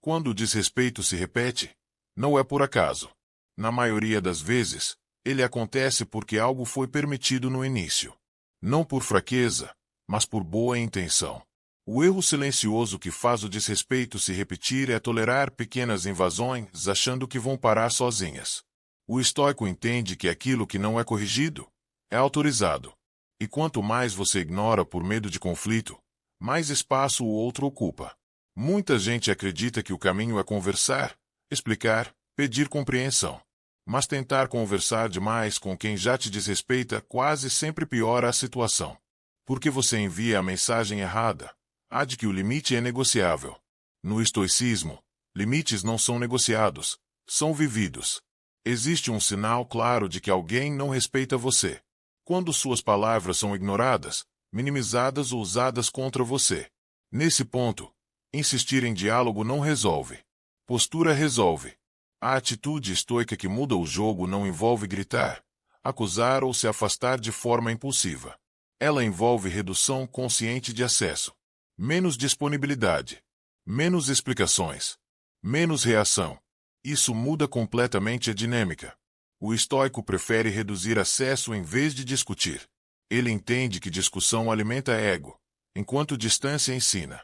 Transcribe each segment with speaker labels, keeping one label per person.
Speaker 1: Quando o desrespeito se repete, não é por acaso. Na maioria das vezes, ele acontece porque algo foi permitido no início. Não por fraqueza, mas por boa intenção. O erro silencioso que faz o desrespeito se repetir é tolerar pequenas invasões achando que vão parar sozinhas. O estoico entende que aquilo que não é corrigido é autorizado. E quanto mais você ignora por medo de conflito, mais espaço o outro ocupa. Muita gente acredita que o caminho é conversar, explicar, pedir compreensão. Mas tentar conversar demais com quem já te desrespeita quase sempre piora a situação. Porque você envia a mensagem errada, a de que o limite é negociável. No estoicismo, limites não são negociados, são vividos. Existe um sinal claro de que alguém não respeita você. Quando suas palavras são ignoradas, minimizadas ou usadas contra você. Nesse ponto, insistir em diálogo não resolve. Postura resolve. A atitude estoica que muda o jogo não envolve gritar, acusar ou se afastar de forma impulsiva. Ela envolve redução consciente de acesso. Menos disponibilidade. Menos explicações. Menos reação. Isso muda completamente a dinâmica. O estoico prefere reduzir acesso em vez de discutir. Ele entende que discussão alimenta ego, enquanto distância ensina.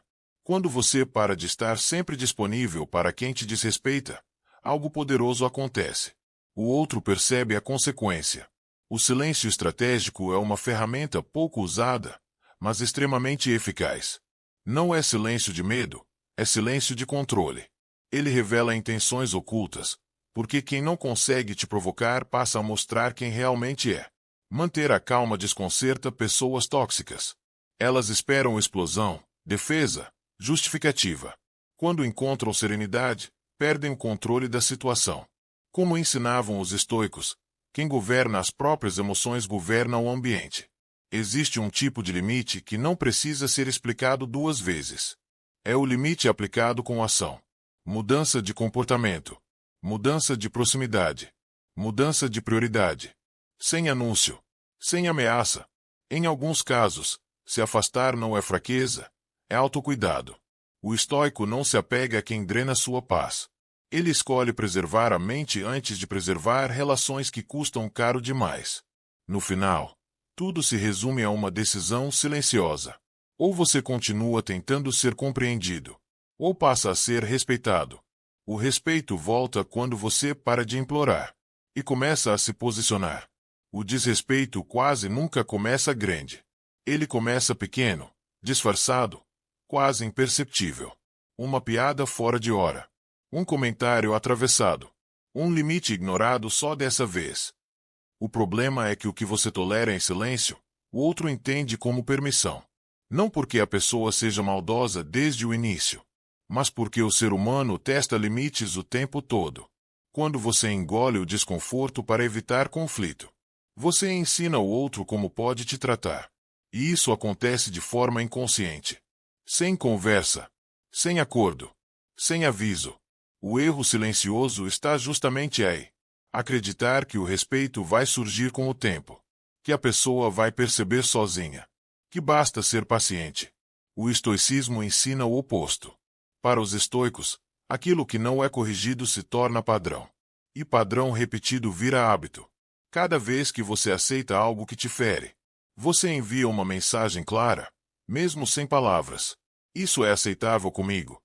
Speaker 1: Quando você para de estar sempre disponível para quem te desrespeita, algo poderoso acontece. O outro percebe a consequência. O silêncio estratégico é uma ferramenta pouco usada, mas extremamente eficaz. Não é silêncio de medo, é silêncio de controle. Ele revela intenções ocultas, porque quem não consegue te provocar passa a mostrar quem realmente é. Manter a calma desconcerta pessoas tóxicas. Elas esperam explosão, defesa, justificativa. Quando encontram serenidade, perdem o controle da situação. Como ensinavam os estoicos, quem governa as próprias emoções governa o ambiente. Existe um tipo de limite que não precisa ser explicado duas vezes. É o limite aplicado com ação. Mudança de comportamento. Mudança de proximidade. Mudança de prioridade. Sem anúncio. Sem ameaça. Em alguns casos, se afastar não é fraqueza, é autocuidado. O estoico não se apega a quem drena sua paz. Ele escolhe preservar a mente antes de preservar relações que custam caro demais. No final, tudo se resume a uma decisão silenciosa. Ou você continua tentando ser compreendido, ou passa a ser respeitado. O respeito volta quando você para de implorar e começa a se posicionar. O desrespeito quase nunca começa grande. Ele começa pequeno, disfarçado, quase imperceptível. Uma piada fora de hora. Um comentário atravessado. Um limite ignorado só dessa vez. O problema é que o que você tolera em silêncio, o outro entende como permissão. Não porque a pessoa seja maldosa desde o início, mas porque o ser humano testa limites o tempo todo. Quando você engole o desconforto para evitar conflito, você ensina o outro como pode te tratar. E isso acontece de forma inconsciente. Sem conversa. Sem acordo. Sem aviso. O erro silencioso está justamente aí. Acreditar que o respeito vai surgir com o tempo. Que a pessoa vai perceber sozinha. Que basta ser paciente. O estoicismo ensina o oposto. Para os estoicos, aquilo que não é corrigido se torna padrão. E padrão repetido vira hábito. Cada vez que você aceita algo que te fere, você envia uma mensagem clara, mesmo sem palavras. Isso é aceitável comigo.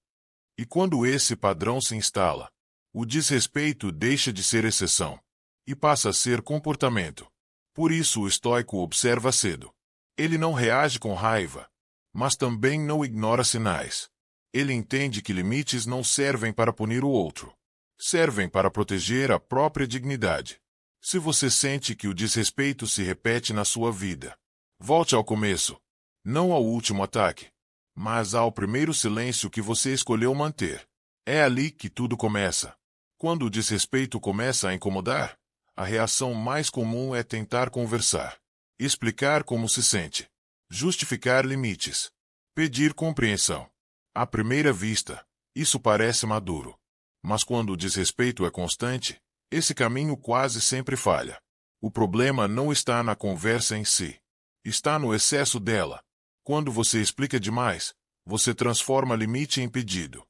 Speaker 1: E quando esse padrão se instala, o desrespeito deixa de ser exceção e passa a ser comportamento. Por isso o estoico observa cedo. Ele não reage com raiva, mas também não ignora sinais. Ele entende que limites não servem para punir o outro. Servem para proteger a própria dignidade. Se você sente que o desrespeito se repete na sua vida, volte ao começo. Não ao último ataque, mas ao primeiro silêncio que você escolheu manter. É ali que tudo começa. Quando o desrespeito começa a incomodar, a reação mais comum é tentar conversar, explicar como se sente, justificar limites, pedir compreensão. À primeira vista, isso parece maduro. Mas quando o desrespeito é constante, esse caminho quase sempre falha. O problema não está na conversa em si. Está no excesso dela. Quando você explica demais, você transforma limite em pedido.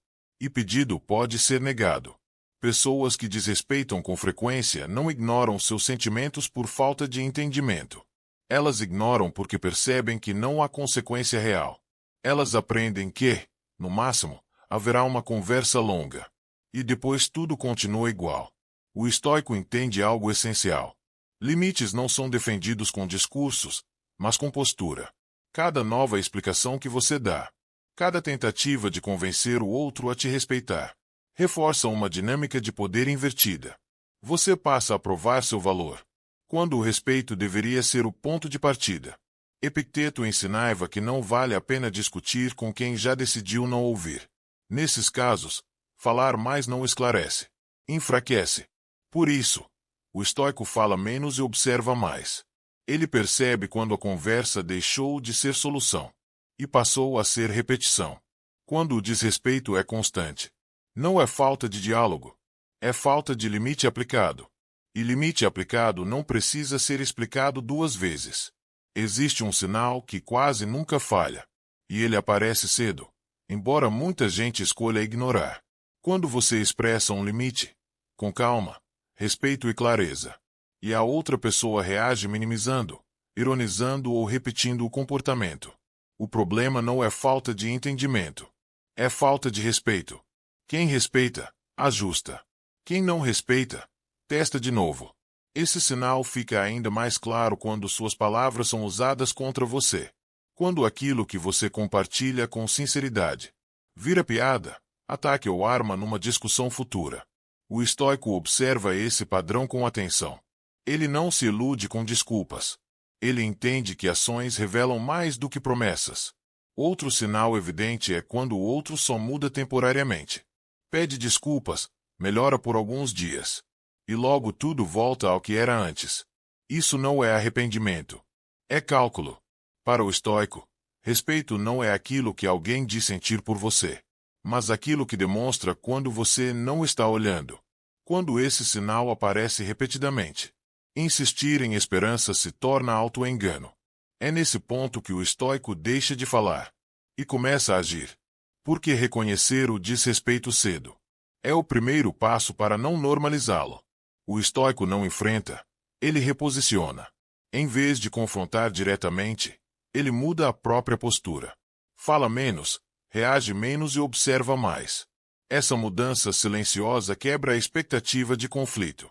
Speaker 1: E pedido pode ser negado. Pessoas que desrespeitam com frequência não ignoram seus sentimentos por falta de entendimento. Elas ignoram porque percebem que não há consequência real. Elas aprendem que, no máximo, haverá uma conversa longa. E depois tudo continua igual. O estoico entende algo essencial. Limites não são defendidos com discursos, mas com postura. Cada nova explicação que você dá, cada tentativa de convencer o outro a te respeitar, reforça uma dinâmica de poder invertida. Você passa a provar seu valor, quando o respeito deveria ser o ponto de partida. Epicteto ensinava que não vale a pena discutir com quem já decidiu não ouvir. Nesses casos, falar mais não esclarece, enfraquece. Por isso, o estoico fala menos e observa mais. Ele percebe quando a conversa deixou de ser solução e passou a ser repetição. Quando o desrespeito é constante, não é falta de diálogo, é falta de limite aplicado. E limite aplicado não precisa ser explicado duas vezes. Existe um sinal que quase nunca falha, e ele aparece cedo, embora muita gente escolha ignorar. Quando você expressa um limite, com calma, respeito e clareza, e a outra pessoa reage minimizando, ironizando ou repetindo o comportamento, o problema não é falta de entendimento, é falta de respeito. Quem respeita, ajusta. Quem não respeita, testa de novo. Esse sinal fica ainda mais claro quando suas palavras são usadas contra você. Quando aquilo que você compartilha com sinceridade vira piada, ataque ou arma numa discussão futura. O estoico observa esse padrão com atenção. Ele não se ilude com desculpas. Ele entende que ações revelam mais do que promessas. Outro sinal evidente é quando o outro só muda temporariamente. Pede desculpas, melhora por alguns dias. E logo tudo volta ao que era antes. Isso não é arrependimento. É cálculo. Para o estoico, respeito não é aquilo que alguém diz sentir por você, mas aquilo que demonstra quando você não está olhando. Quando esse sinal aparece repetidamente, insistir em esperança se torna auto-engano. É nesse ponto que o estoico deixa de falar e começa a agir. Porque reconhecer o desrespeito cedo é o primeiro passo para não normalizá-lo. O estoico não enfrenta, ele reposiciona. Em vez de confrontar diretamente, ele muda a própria postura. Fala menos, reage menos e observa mais. Essa mudança silenciosa quebra a expectativa de conflito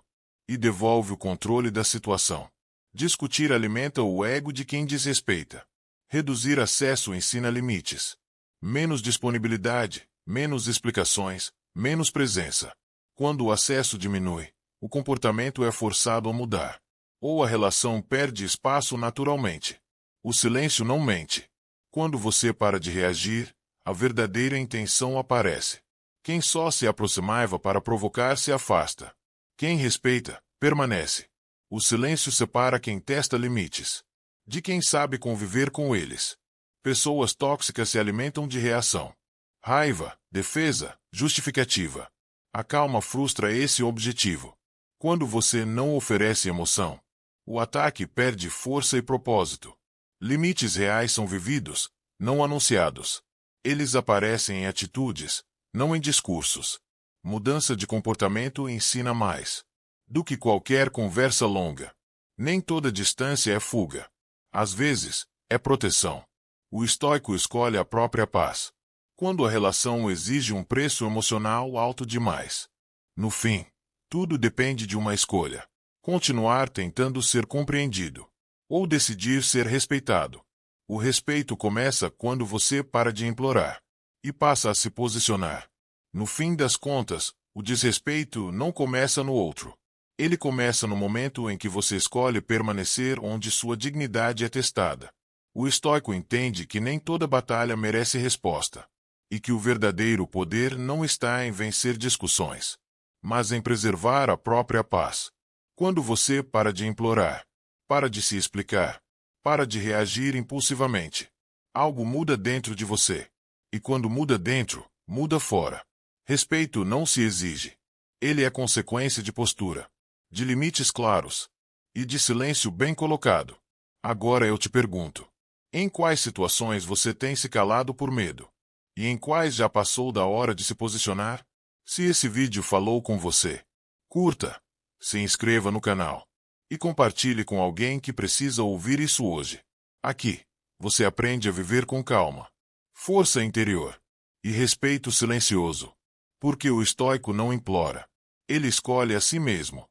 Speaker 1: e devolve o controle da situação. Discutir alimenta o ego de quem desrespeita. Reduzir acesso ensina limites. Menos disponibilidade, menos explicações, menos presença. Quando o acesso diminui, o comportamento é forçado a mudar, ou a relação perde espaço naturalmente. O silêncio não mente. Quando você para de reagir, a verdadeira intenção aparece. Quem só se aproximava para provocar se afasta. Quem respeita, permanece. O silêncio separa quem testa limites de quem sabe conviver com eles. Pessoas tóxicas se alimentam de reação. Raiva, defesa, justificativa. A calma frustra esse objetivo. Quando você não oferece emoção, o ataque perde força e propósito. Limites reais são vividos, não anunciados. Eles aparecem em atitudes, não em discursos. Mudança de comportamento ensina mais do que qualquer conversa longa. Nem toda distância é fuga. Às vezes, é proteção. O estoico escolhe a própria paz quando a relação exige um preço emocional alto demais. No fim, tudo depende de uma escolha. Continuar tentando ser compreendido ou decidir ser respeitado. O respeito começa quando você para de implorar e passa a se posicionar. No fim das contas, o desrespeito não começa no outro. Ele começa no momento em que você escolhe permanecer onde sua dignidade é testada. O estoico entende que nem toda batalha merece resposta, e que o verdadeiro poder não está em vencer discussões, mas em preservar a própria paz. Quando você para de implorar, para de se explicar, para de reagir impulsivamente, algo muda dentro de você. E quando muda dentro, muda fora. Respeito não se exige. Ele é consequência de postura, de limites claros e de silêncio bem colocado. Agora eu te pergunto: em quais situações você tem se calado por medo? E em quais já passou da hora de se posicionar? Se esse vídeo falou com você, curta, se inscreva no canal e compartilhe com alguém que precisa ouvir isso hoje. Aqui, você aprende a viver com calma, força interior e respeito silencioso. Porque o estoico não implora, ele escolhe a si mesmo.